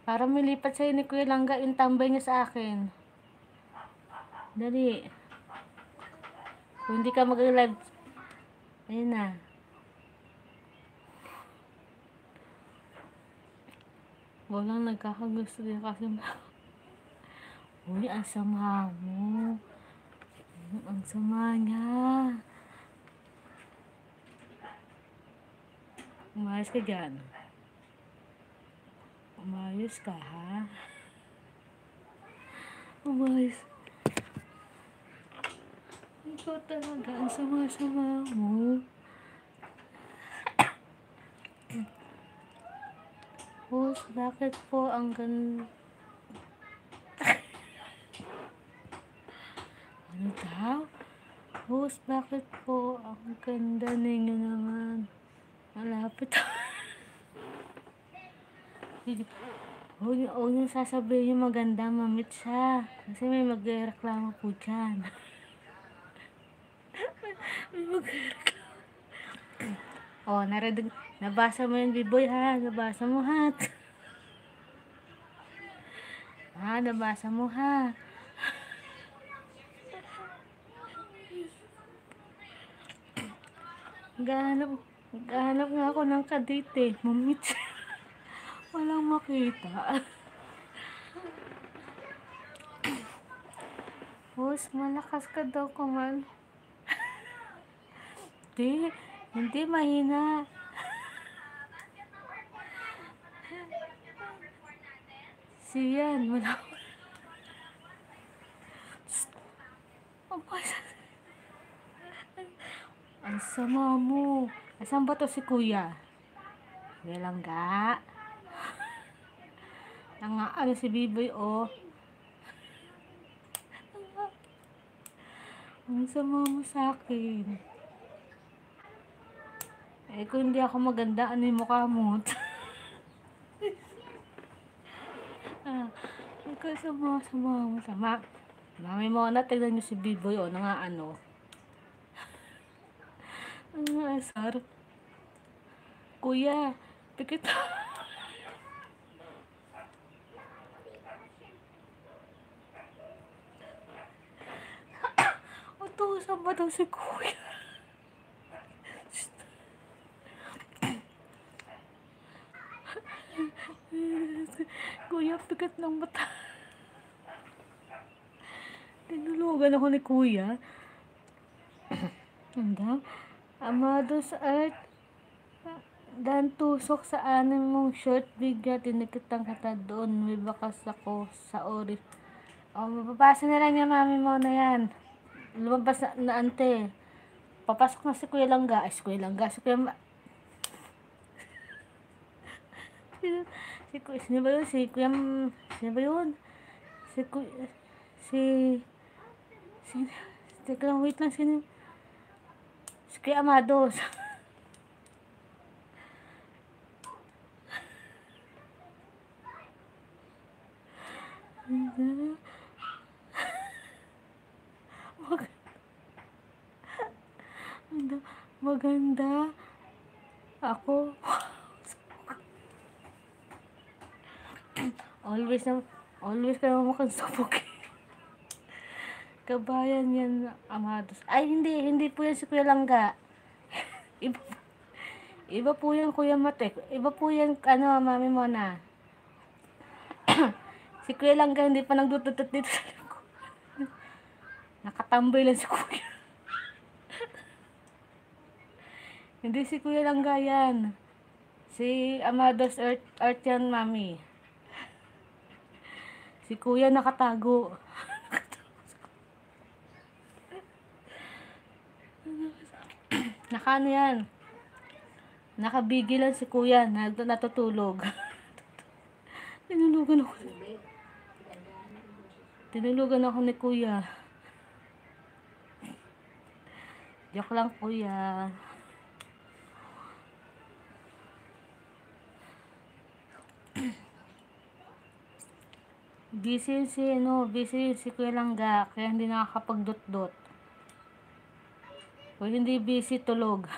Para milipat sa'yo ni Kuya Langga yung tambay niya sa akin. Dali. Kung hindi ka mag-live. Ayun na. Walang nagkakagusto din kasi. Uy, ang sama mo. Ang sama niya. Umayos ka dyan. Umayos ka, ha? Umayos. Ikaw talaga, ang sama-sama mo. Boss, bakit po ang ganda? Ano daw? Boss, bakit po ang ganda ninyo naman? Malapit. Huwag yung sasabihin yung maganda, mamit siya. Kasi may magreklamo po dyan. May magreklamo. Oh, nabasa mo yun, B-boy, ha? Nabasa mo, ha? Ha, nabasa mo, ha? Gahanap nga ako ng kadate, eh. Mamit siya. Walang makita. Boss, malakas ka daw kuman. Hindi mahina. Siyan, wala. Ang sama mo. Asan ba to si Kuya? Kuya Langga. Ano si Biboy, oh. Ang sama mo sa akin. Eh, kung hindi ako maganda, ano yung mukha mo? Ikaw sama. Mami mo na, tignan nyo si Biboy, oh, ano. Ang asar. Kuya, pikit. Utusan ba daw si Kuya? Kuya, pikit ng mata. Tinulugan ako ni Kuya. Hanggang Amados Art, dan tusok sa anim mong short bigla, tinikitang kita doon, may bakas ako sa ori. O, mapapasa na lang yung mami mo na yan. Lumabas na ante. Papasok na si Kuya Langga. Ay, si Kuya Langga. Si Kuya sino ba yun? Sino ba yun? Si Kuya... Teka lang, wait lang. Sino? Si Kuya Amados. Maganda. Ako. Always ka naman mukhang sabog. Kabayan yan, Amados. Ay, hindi po yan si Kuya Langga. Iba po yan, Kuya Matek. Iba po yan, Mami Mona. Si Kuya Langga hindi pa nagdututot dito sa likod. Nakatambay lang si Kuya. Hindi si Kuya Langga yan. Si Amados Art yan, Mami. Si Kuya nakatago. Ano yan? Nakabigilan si Kuya. Natutulog. Tinulugan ako ni Kuya. Joke lang, Kuya. Busy si Kuya Langga, kaya hindi nakakapag-dot-dot. Kung hindi busy, tulog.